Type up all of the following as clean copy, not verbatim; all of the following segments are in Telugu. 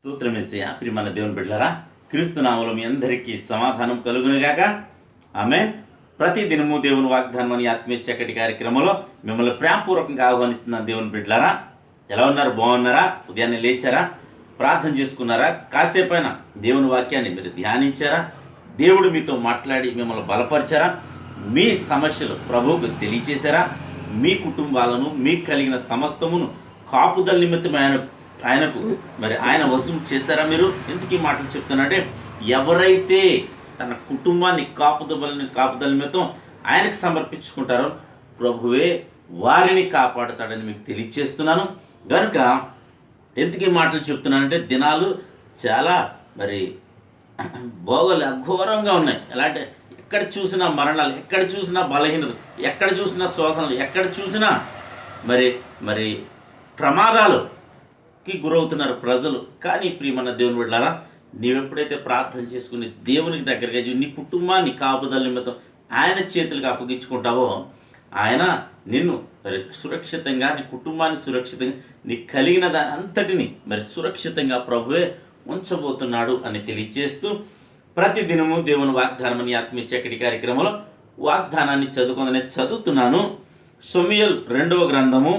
స్తోత్రమేసయ్యా. ప్రియమైన దేవుని బిడ్డలారా, క్రీస్తు నామములో మీ అందరికీ సమాధానం కలుగునుగాక. ఆమేన్. ప్రతి దినము దేవుని వాగ్దానం అని ఆత్మీయ చక్కటి కార్యక్రమంలో మిమ్మల్ని ప్రేమపూర్వకంగా ఆహ్వానిస్తున్నాను. దేవుని బిడ్డలారా, ఎలా ఉన్నారు? బాగున్నారా? ఉదయాన్నే లేచారా? ప్రార్థన చేసుకున్నారా? కాసేపైనా దేవుని వాక్యాన్ని మీరు ధ్యానించారా? దేవుడు మీతో మాట్లాడి మిమ్మల్ని బలపరిచారా? మీ సమస్యలు ప్రభువుకు తెలియచేశారా? మీ కుటుంబాలను, మీకు కలిగిన సమస్తమును కాపుదల నిమిత్తం ఆయన వసూలు చేశారా? మీరు ఎందుకు ఈ మాటలు చెప్తున్నానంటే, ఎవరైతే తన కుటుంబాన్ని కాపుదల నిమిత్తం ఆయనకు సమర్పించుకుంటారో ప్రభువే వారిని కాపాడుతాడని మీకు తెలియచేస్తున్నాను. కనుక ఎందుకు ఈ మాటలు చెప్తున్నానంటే, దినాలు చాలా అఘోరంగా ఉన్నాయి. ఎలాంటి ఎక్కడ చూసినా మరణాలు, ఎక్కడ చూసినా బలహీనత, ఎక్కడ చూసినా శోధనలు, ఎక్కడ చూసినా ప్రమాదాలుకి గురవుతున్నారు ప్రజలు. కానీ ప్రియమైన దేవుని బిడ్డలారా, నీవెప్పుడైతే ప్రార్థన చేసుకుని దేవునికి దగ్గరగా నీ కుటుంబాన్ని కాపుదల నిమిత్తం ఆయన చేతులకు అప్పగించుకుంటావో, ఆయన నిన్ను సురక్షితంగా, నీ కుటుంబాన్ని సురక్షితంగా, నీ కలిగిన దాని అంతటిని సురక్షితంగా ప్రభువే ఉంచబోతున్నాడు అని తెలియజేస్తూ, ప్రతి దినము దేవుని వాగ్దానం అని ఆత్మీయ చక్కటి కార్యక్రమంలో వాగ్దానాన్ని చదువుతున్నాను. సమూయేలు 2వ గ్రంథము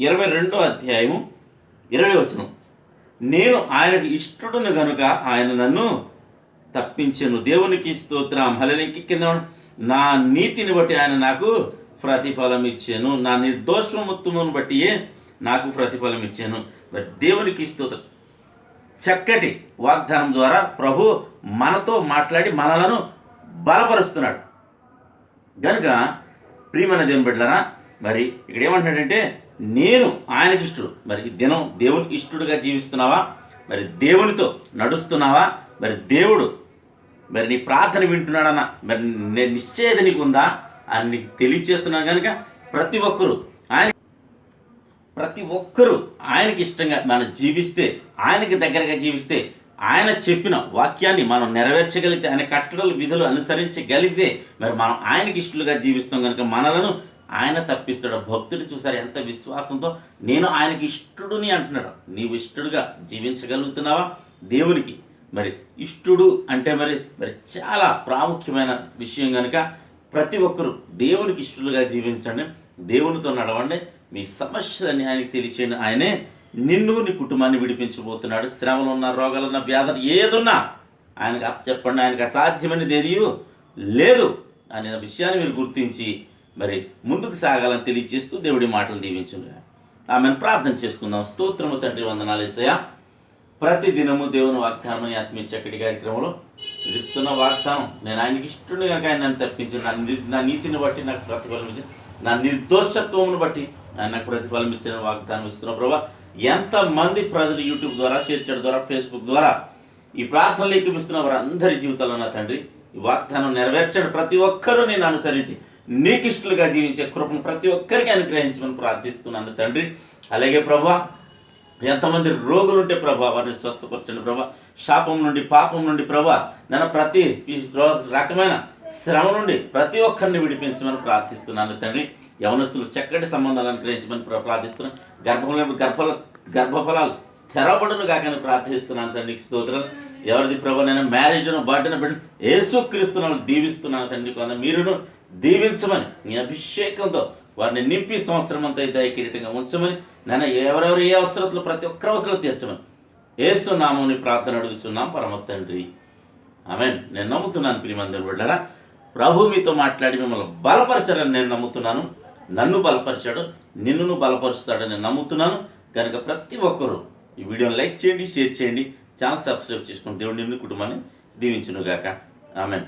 22వ అధ్యాయము 20వ వచనం. నేను ఆయనకు ఇష్టడును గనుక ఆయన నన్ను తప్పించెను. దేవునికి స్తోత్రం. హల్లెలూయా. కింద నా నీతిని బట్టి ఆయన నాకు ప్రతిఫలం ఇచ్చాను, నా నిర్దోషమును బట్టి నాకు ప్రతిఫలం ఇచ్చాను. దేవునికి స్తోత్రం. చక్కటి వాగ్దానం ద్వారా ప్రభు మనతో మాట్లాడి మనలను బలపరుస్తున్నాడు. కనుక ప్రియమైన దేవుని బిడ్డలారా, ఇక్కడ ఏమంటున్నాడంటే, నేను ఆయనకి ఇష్టడు. దినం దేవునికి ఇష్టడుగా జీవిస్తున్నావా? దేవునితో నడుస్తున్నావా? దేవుడు నీ ప్రార్థన వింటున్నాడన్న నిశ్చయత నీకు ఉందా అని నీకు తెలియచేస్తున్నాను. కనుక ప్రతి ఒక్కరూ ఆయనకి ఇష్టంగా మనం జీవిస్తే, ఆయనకి దగ్గరగా జీవిస్తే, ఆయన చెప్పిన వాక్యాన్ని మనం నెరవేర్చగలిగితే, ఆయన కట్టడలు విధులు అనుసరించగలిగితే మనం ఆయనకి ఇష్టలుగా జీవిస్తాం. కనుక మనలను ఆయన తప్పిస్తాడు. భక్తుడు చూసారు ఎంత విశ్వాసంతో నేను ఆయనకి ఇష్టడుని అంటున్నాడు. నీవు ఇష్టడుగా జీవించగలుగుతున్నావా? దేవునికి ఇష్టడు అంటే చాలా ప్రాముఖ్యమైన విషయం. కనుక ప్రతి ఒక్కరూ దేవునికి ఇష్టలుగా జీవించండి, దేవునితో నడవండి. మీ సమస్యలని ఆయనకి తెలియచేయండి. ఆయనే నిన్ను, నీ కుటుంబాన్ని విడిపించబోతున్నాడు. శ్రమలు ఉన్న, రోగాలున్న, వ్యాధులు ఏదున్నా ఆయనకు అప్పచెప్పండి. ఆయనకు అసాధ్యమైనది ఏది లేదు అనే విషయాన్ని మీరు గుర్తించి ముందుకు సాగాలని తెలియచేస్తూ దేవుడి మాటలు దీవించుగా. ఆమెను ప్రార్థన చేసుకుందాం. స్తోత్రము తండ్రి, వందనాలు యేసయ్యా. ప్రతి దినము దేవుని వాగ్దానం ఆత్మీయ చక్కటి కార్యక్రమంలో ఇస్తున్న వాగ్దానం, నేను ఆయనకి ఇష్టడు కనుక ఆయన నన్ను తప్పించాను, నా నీతిని బట్టి నాకు ప్రతిఫలం ఇచ్చాను, నా నిర్దోషత్వమును బట్టి ఆయన నాకు ప్రతిఫలం ఇచ్చిన వాగ్దానం ఇస్తున్నా. ప్రభా, ఎంతమంది ప్రజలు యూట్యూబ్ ద్వారా, షేర్ చేయడం ద్వారా, ఫేస్బుక్ ద్వారా ఈ ప్రార్థనలు ఎక్కిపిస్తున్న వారందరి జీవితాల్లో నా తండ్రి ఈ వాగ్దానం నెరవేర్చాడు. ప్రతి ఒక్కరూ నేను అనుసరించి నీకు ఇష్టలుగా జీవించే కృపను ప్రతి ఒక్కరికి అనుగ్రహించమని ప్రార్థిస్తున్నాను తండ్రి. అలాగే ప్రభా, ఎంతమంది రోగులు ఉంటే ప్రభా వారిని స్వస్థపరచండి ప్రభా. శాపం నుండి, పాపం నుండి ప్రభా, నన్ను ప్రతి రకమైన శ్రమ నుండి ప్రతి ఒక్కరిని విడిపించమని ప్రార్థిస్తున్నాను తండ్రి. యవనస్తులు చక్కటి సంబంధాలు అనుగ్రహించమని ప్రార్థిస్తున్నాను. గర్భఫలాలు తెరవబడును కాకని ప్రార్థిస్తున్నాను తండ్రికి స్తోత్రం. ఎవరిది ప్రభా నేను మ్యారేజ్ను, బర్త్డేను పెట్టి యేసుక్రీస్తును దీవిస్తున్నాను తండ్రి. కొంత మీరును దీవించమని, నీ అభిషేకంతో వారిని నింపి సంవత్సరం అంతా దయ కిరీటంగా ఉంచమని, నేను ఎవరెవరు ఏ అవసరతలు ప్రతి ఒక్కరి అవసరాలు తీర్చమని యేసు నామముని ప్రార్థన అడుగుతున్నాం పరమ తండ్రి. ఆమేన్. నేను నమ్ముతున్నాను ప్రియమందరు బిడ్డలారా, ప్రభు మీతో మాట్లాడి మిమ్మల్ని బలపరచాలని నేను నమ్ముతున్నాను. నన్ను బలపరిచాడు, నిన్ను బలపరుస్తాడని నేను నమ్ముతున్నాను. కనుక ప్రతి ఒక్కరూ ఈ వీడియోని లైక్ చేయండి, షేర్ చేయండి, ఛానల్ సబ్స్క్రైబ్ చేసుకుని దేవుడు నిన్ను, కుటుంబాన్ని దీవించునుగాక. ఆమేన్.